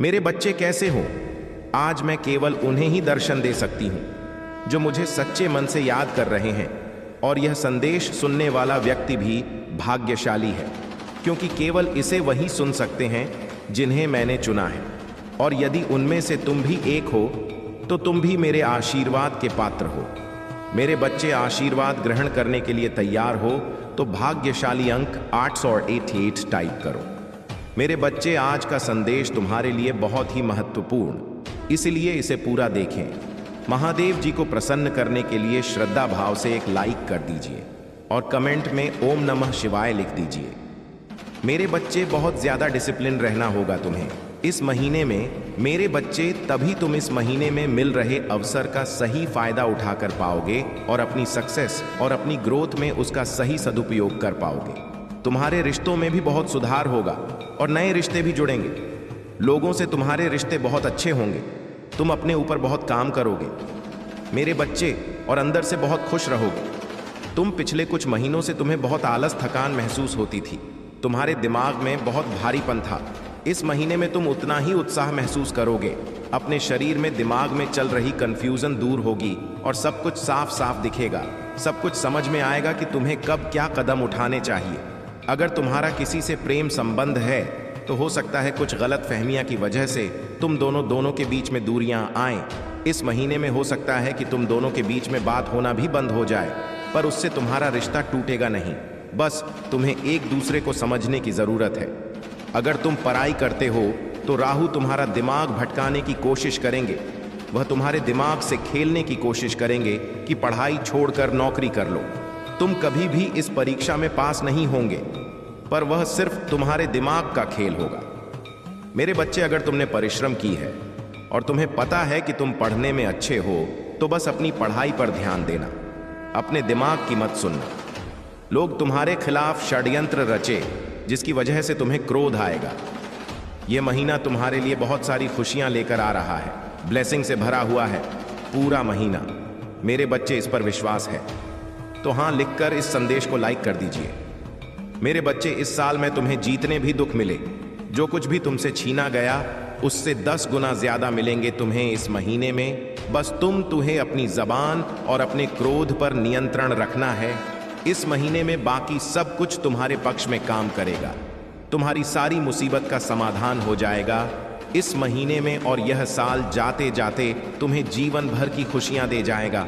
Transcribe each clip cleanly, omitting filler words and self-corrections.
मेरे बच्चे कैसे हो? आज मैं केवल उन्हें ही दर्शन दे सकती हूं जो मुझे सच्चे मन से याद कर रहे हैं, और यह संदेश सुनने वाला व्यक्ति भी भाग्यशाली है, क्योंकि केवल इसे वही सुन सकते हैं जिन्हें मैंने चुना है। और यदि उनमें से तुम भी एक हो तो तुम भी मेरे आशीर्वाद के पात्र हो। मेरे बच्चे, आशीर्वाद ग्रहण करने के लिए तैयार हो तो भाग्यशाली अंक 888 टाइप करो। मेरे बच्चे, आज का संदेश तुम्हारे लिए बहुत ही महत्वपूर्ण, इसलिए इसे पूरा देखें। महादेव जी को प्रसन्न करने के लिए श्रद्धा भाव से एक लाइक कर दीजिए और कमेंट में ओम नमः शिवाय लिख दीजिए। मेरे बच्चे, बहुत ज्यादा डिसिप्लिन रहना होगा तुम्हें इस महीने में। मेरे बच्चे, तभी तुम इस महीने में मिल रहे अवसर का सही फायदा उठाकर पाओगे और अपनी सक्सेस और अपनी ग्रोथ में उसका सही सदुपयोग कर पाओगे। तुम्हारे रिश्तों में भी बहुत सुधार होगा और नए रिश्ते भी जुड़ेंगे। लोगों से तुम्हारे रिश्ते बहुत अच्छे होंगे। तुम अपने ऊपर बहुत काम करोगे मेरे बच्चे, और अंदर से बहुत खुश रहोगे। तुम पिछले कुछ महीनों से तुम्हें बहुत आलस, थकान महसूस होती थी। तुम्हारे दिमाग में बहुत भारीपन था। इस महीने में तुम उतना ही उत्साह महसूस करोगे। अपने शरीर में, दिमाग में चल रही कंफ्यूजन दूर होगी और सब कुछ साफ साफ दिखेगा। सब कुछ समझ में आएगा कि तुम्हें कब क्या कदम उठाने चाहिए। अगर तुम्हारा किसी से प्रेम संबंध है तो हो सकता है कुछ गलत फहमियां की वजह से तुम दोनों के बीच में दूरियां आएं। इस महीने में हो सकता है कि तुम दोनों के बीच में बात होना भी बंद हो जाए, पर उससे तुम्हारा रिश्ता टूटेगा नहीं। बस तुम्हें एक दूसरे को समझने की जरूरत है। अगर तुम पढ़ाई करते हो तो राहु तुम्हारा दिमाग भटकाने की कोशिश करेंगे। वह तुम्हारे दिमाग से खेलने की कोशिश करेंगे कि पढ़ाई छोड़कर नौकरी कर लो। तुम कभी भी इस परीक्षा में पास नहीं होंगे, पर वह सिर्फ तुम्हारे दिमाग का खेल होगा। मेरे बच्चे, अगर तुमने परिश्रम की है और तुम्हें पता है कि तुम पढ़ने में अच्छे हो, तो बस अपनी पढ़ाई पर ध्यान देना, अपने दिमाग की मत सुनना। लोग तुम्हारे खिलाफ षड्यंत्र रचे जिसकी वजह से तुम्हें क्रोध आएगा। यह महीना तुम्हारे लिए बहुत सारी खुशियां लेकर आ रहा है, ब्लेसिंग से भरा हुआ है पूरा महीना। मेरे बच्चे, इस पर विश्वास है तो हाँ लिखकर इस संदेश को लाइक कर दीजिए। मेरे बच्चे, इस साल में तुम्हें जितने भी दुख मिले, जो कुछ भी तुमसे छीना गया, उससे 10 गुना ज्यादा मिलेंगे तुम्हें इस महीने में। बस तुम्हें अपनी जबान और अपने क्रोध पर नियंत्रण रखना है। इस महीने में बाकी सब कुछ तुम्हारे पक्ष में काम करेगा। तुम्हारी सारी मुसीबत का समाधान हो जाएगा इस महीने में, और यह साल जाते जाते तुम्हें जीवन भर की खुशियां दे जाएगा।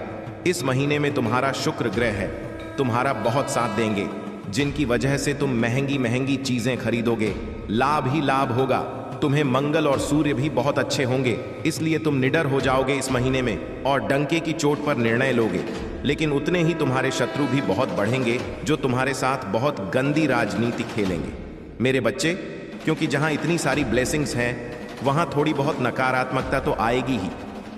इस महीने में तुम्हारा शुक्र ग्रह है, तुम्हारा बहुत साथ देंगे, जिनकी वजह से तुम महंगी महंगी चीजें खरीदोगे। लाभ ही लाभ होगा। तुम्हें मंगल और सूर्य भी बहुत अच्छे होंगे, इसलिए तुम निडर हो जाओगे इस महीने में और डंके की चोट पर निर्णय लोगे। लेकिन उतने ही तुम्हारे शत्रु भी बहुत बढ़ेंगे, जो तुम्हारे साथ बहुत गंदी राजनीति खेलेंगे मेरे बच्चे, क्योंकि जहां इतनी सारी ब्लेसिंग्स हैं वहां थोड़ी बहुत नकारात्मकता तो आएगी ही।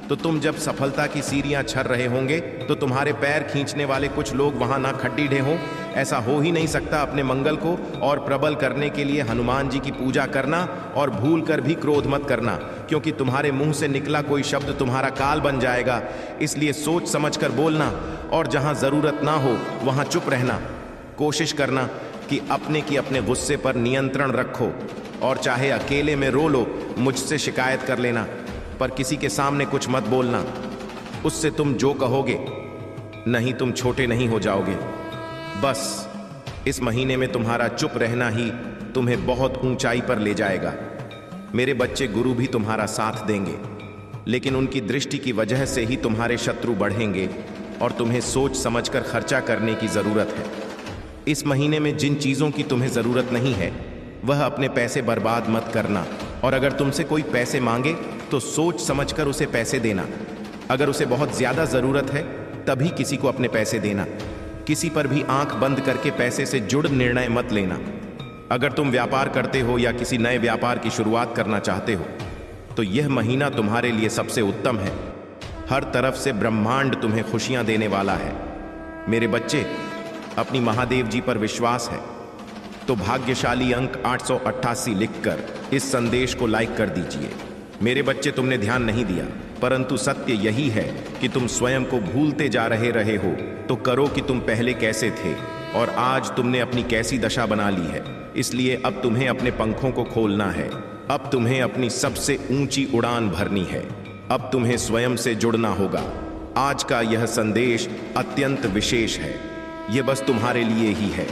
तो तुम जब सफलता की सीढ़ियां चढ़ रहे होंगे तो तुम्हारे पैर खींचने वाले कुछ लोग वहां ना खड्डीढे हों। ऐसा हो ही नहीं सकता। अपने मंगल को और प्रबल करने के लिए हनुमान जी की पूजा करना, और भूल कर भी क्रोध मत करना, क्योंकि तुम्हारे मुंह से निकला कोई शब्द तुम्हारा काल बन जाएगा। इसलिए सोच समझ कर बोलना, और जहां जरूरत ना हो वहां चुप रहना। कोशिश करना कि अपने गुस्से पर नियंत्रण रखो, और चाहे अकेले में रो लो, मुझसे शिकायत कर लेना, पर किसी के सामने कुछ मत बोलना। उससे तुम जो कहोगे, नहीं तुम छोटे नहीं हो जाओगे। बस इस महीने में तुम्हारा चुप रहना ही तुम्हें बहुत ऊंचाई पर ले जाएगा। मेरे बच्चे, गुरु भी तुम्हारा साथ देंगे, लेकिन उनकी दृष्टि की वजह से ही तुम्हारे शत्रु बढ़ेंगे, और तुम्हें सोच समझकर खर्चा करने की जरूरत है। इस महीने में जिन चीजों की तुम्हें जरूरत नहीं है, वह अपने पैसे बर्बाद मत करना। और अगर तुमसे कोई पैसे मांगे तो सोच समझकर उसे पैसे देना। अगर उसे बहुत ज्यादा जरूरत है तभी किसी को अपने पैसे देना। किसी पर भी आंख बंद करके पैसे से जुड़ निर्णय मत लेना। अगर तुम व्यापार करते हो या किसी नए व्यापार की शुरुआत करना चाहते हो तो यह महीना तुम्हारे लिए सबसे उत्तम है। हर तरफ से ब्रह्मांड तुम्हें खुशियां देने वाला है। मेरे बच्चे, अपनी महादेव जी पर विश्वास है तो भाग्यशाली अंक 888 लिखकर इस संदेश को लाइक कर दीजिए। मेरे बच्चे, तुमने ध्यान नहीं दिया, परंतु सत्य यही है कि तुम स्वयं को भूलते जा रहे हो। तो करो कि तुम पहले कैसे थे और आज तुमने अपनी कैसी दशा बना ली है। इसलिए अब तुम्हें अपने पंखों को खोलना है अब तुम्हें अपनी सबसे ऊंची उड़ान भरनी है। अब तुम्हें स्वयं से जुड़ना होगा। आज का यह संदेश अत्यंत विशेष है। यह बस तुम्हारे लिए ही है।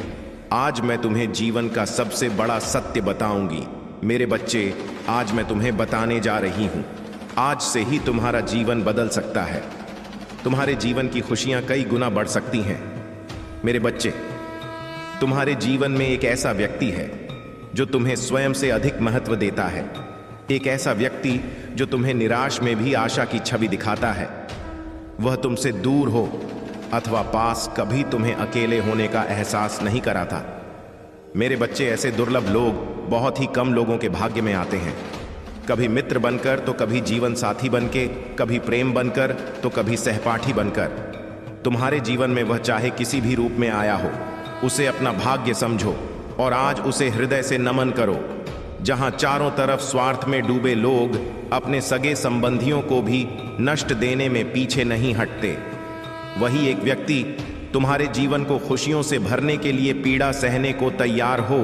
आज मैं तुम्हें जीवन का सबसे बड़ा सत्य बताऊंगी। मेरे बच्चे, आज मैं तुम्हें बताने जा रही हूं। आज से ही तुम्हारा जीवन बदल सकता है। तुम्हारे जीवन की खुशियां कई गुना बढ़ सकती हैं। मेरे बच्चे, तुम्हारे जीवन में एक ऐसा व्यक्ति है जो तुम्हें स्वयं से अधिक महत्व देता है। एक ऐसा व्यक्ति जो तुम्हें निराश में भी आशा की छवि दिखाता है। वह तुमसे दूर हो अथवा पास, कभी तुम्हें अकेले होने का एहसास नहीं कराता। मेरे बच्चे, ऐसे दुर्लभ लोग बहुत ही कम लोगों के भाग्य में आते हैं। कभी मित्र बनकर, तो कभी जीवन साथी बनके, कभी प्रेम बनकर, तो कभी सहपाठी बनकर। तुम्हारे जीवन में वह चाहे किसी भी रूप में आया हो, उसे अपना भाग्य समझो और आज उसे हृदय से नमन करो। जहां चारों तरफ स्वार्थ में डूबे लोग अपने सगे संबंधियों को भी नष्ट देने में पीछे नहीं हटते, वही एक व्यक्ति तुम्हारे जीवन को खुशियों से भरने के लिए पीड़ा सहने को तैयार हो।